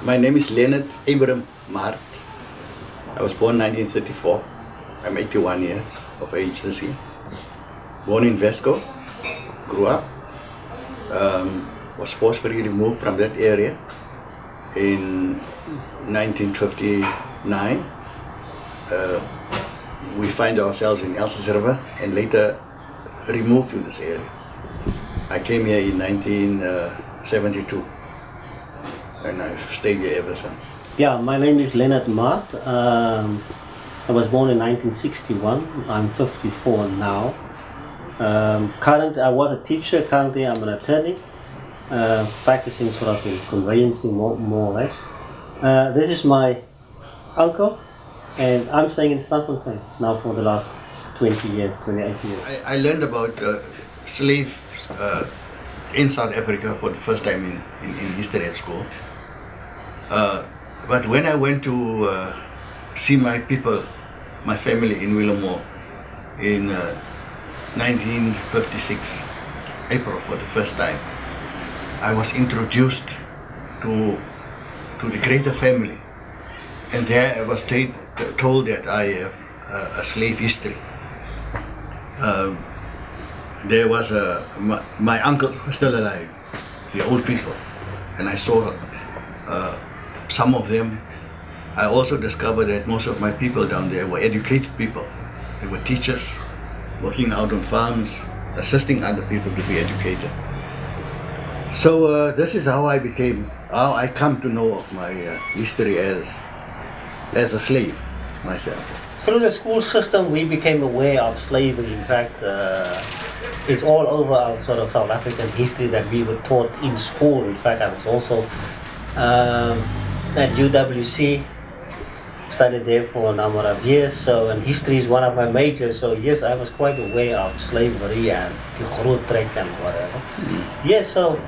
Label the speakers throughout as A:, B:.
A: My name is Leonard Abraham Maart. I was born 1934. I'm 81 years of age this year. Born in Vesco, grew up, was forcefully removed from that area in 1959. We find ourselves in Elsa's River and later removed to this area. I came here in 1972 and I've stayed here ever since.
B: Yeah, my name is Leonard Maart. I was born in 1961. I'm 54 now. Currently, I was a teacher. Currently, I'm an attorney, practicing sort of in conveyancing more or less. This is my uncle, and I'm staying in Strandfontein now for the last 28 years.
A: I learned about slaves in South Africa for the first time in history at school. But when I went to see my people, my family in Willemore in 1956, April, for the first time, I was introduced to the greater family. And there I was told that I have a slave history. There was my uncle was still alive, the old people, and I saw some of them. I also discovered that most of my people down there were educated people. They were teachers, working out on farms, assisting other people to be educated. So this is how I come to know of my history as a slave myself.
B: Through the school system, we became aware of slavery. In fact, it's all over our sort of South African history that we were taught in school. In fact, I was also at UWC, studied there for a number of years. So, and history is one of my majors. So, yes, I was quite aware of slavery and the groot trek and whatever. Yes, so.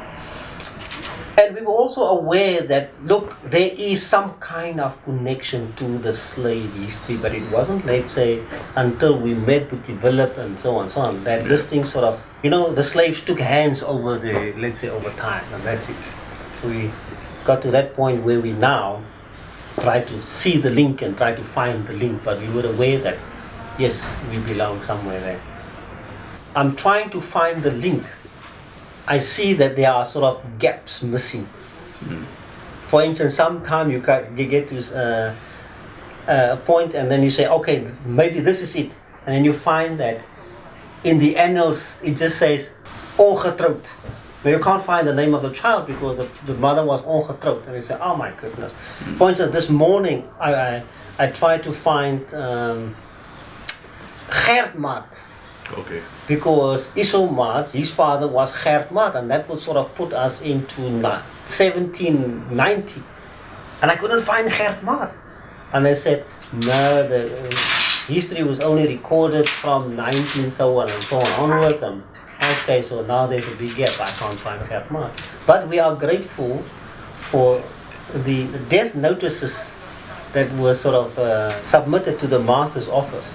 B: And we were also aware that, look, there is some kind of connection to the slave history, but it wasn't, let's say, until we met, we developed, and so on, that this thing sort of, the slaves took hands over over time, and that's it. We got to that point where we now try to see the link and try to find the link, but we were aware that, yes, we belong somewhere there. I'm trying to find the link. I see that there are sort of gaps missing. For instance, sometimes you get to a point and then you say, okay, maybe this is it. And then you find that in the annals it just says, ongetrouwd. Now you can't find the name of the child because the mother was ongetrouwd. And you say, oh my goodness. For instance, this morning I tried to find Gert Maart.
A: Okay.
B: Because Iso Maart, his father was Gert Maart, and that would sort of put us into 1790. And I couldn't find Gert Maart. And I said, no, the history was only recorded from 19 so on and so on onwards. And okay, so now there's a big gap. I can't find Gert Maart. But we are grateful for the death notices that were sort of submitted to the master's office,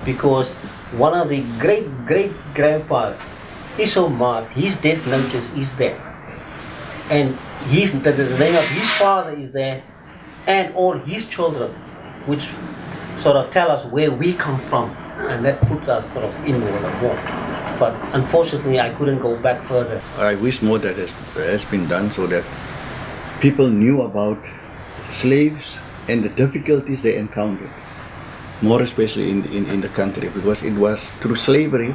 B: because one of the great-grandpas, Iso Maart, his death notice is there. And the name of his father is there, and all his children, which sort of tell us where we come from, and that puts us sort of inward and more. But unfortunately, I couldn't go back further.
A: I wish more that has been done so that people knew about slaves and the difficulties they encountered, more especially in the country, because it was through slavery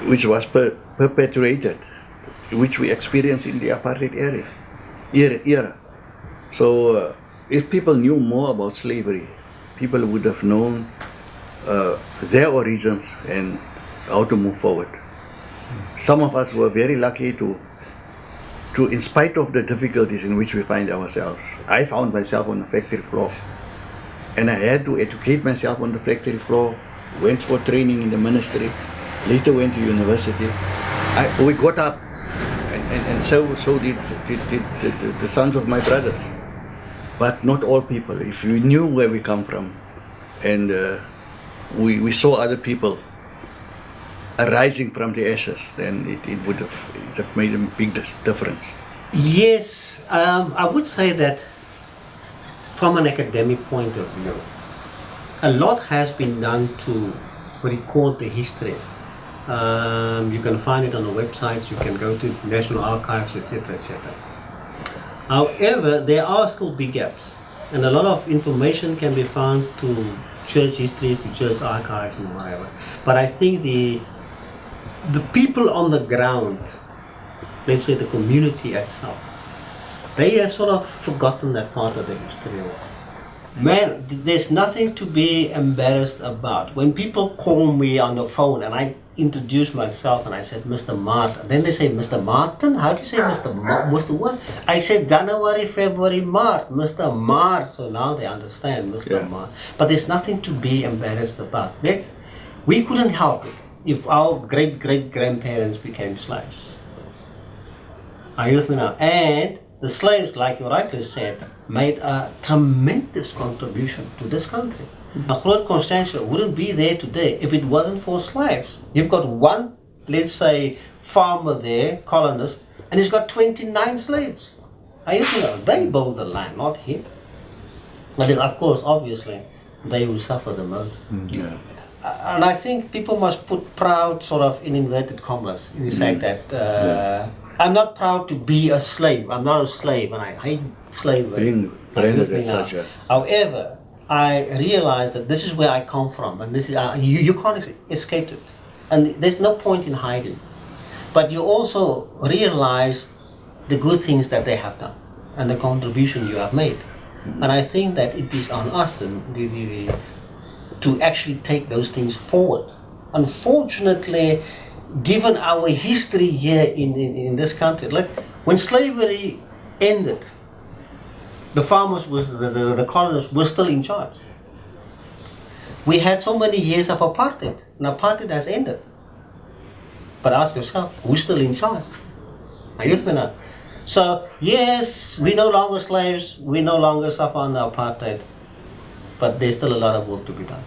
A: which was perpetuated, which we experienced in the apartheid era. So if people knew more about slavery, people would have known their origins and how to move forward. Some of us were very lucky to, in spite of the difficulties in which we find ourselves, I found myself on the factory floor. And I had to educate myself on the factory floor, went for training in the ministry, later went to university. We got up, and so did the sons of my brothers. But not all people. If we knew where we come from, and we saw other people arising from the ashes, then it would have made a big difference.
B: Yes, I would say that from an academic point of view, a lot has been done to record the history. You can find it on the websites, you can go to National Archives, etc., etc. However, there are still big gaps, and a lot of information can be found to church histories, to church archives, and whatever. But I think the people on the ground, let's say the community itself, they have sort of forgotten that part of the history. Man, there's nothing to be embarrassed about. When people call me on the phone and I introduce myself and I said Mr. Maart, and then they say Mr. Martin, how do you say Mr. Mr. what? I said January, February, March, Mr. Maart. So now they understand Mr. Maart. But there's nothing to be embarrassed about. We couldn't help it if our great-great-grandparents became slaves. Are you with me now? And the slaves, like you rightly said, made a tremendous contribution to this country. Groot Constantia wouldn't be there today if it wasn't for slaves. You've got one, let's say, farmer there, colonist, and he's got 29 slaves. Are you with me now? They built the land, not him. But of course, obviously, they will suffer the most.
A: Yeah.
B: And I think people must put proud, sort of, in inverted commas, in the fact that I'm not proud to be a slave. I'm not a slave, and I hate slavery.
A: Being branded as such.
B: However, I realize that this is where I come from, and this is you can't escape it, and there's no point in hiding. But you also realize the good things that they have done and the contribution you have made, and I think that it is on us to actually take those things forward. Unfortunately, given our history here in this country, like when slavery ended, the farmers the colonists were still in charge. We had so many years of apartheid, and apartheid has ended. But ask yourself, who's still in charge? Are you with me now? So yes, we're no longer slaves, we no longer suffer under apartheid, but there's still a lot of work to be done.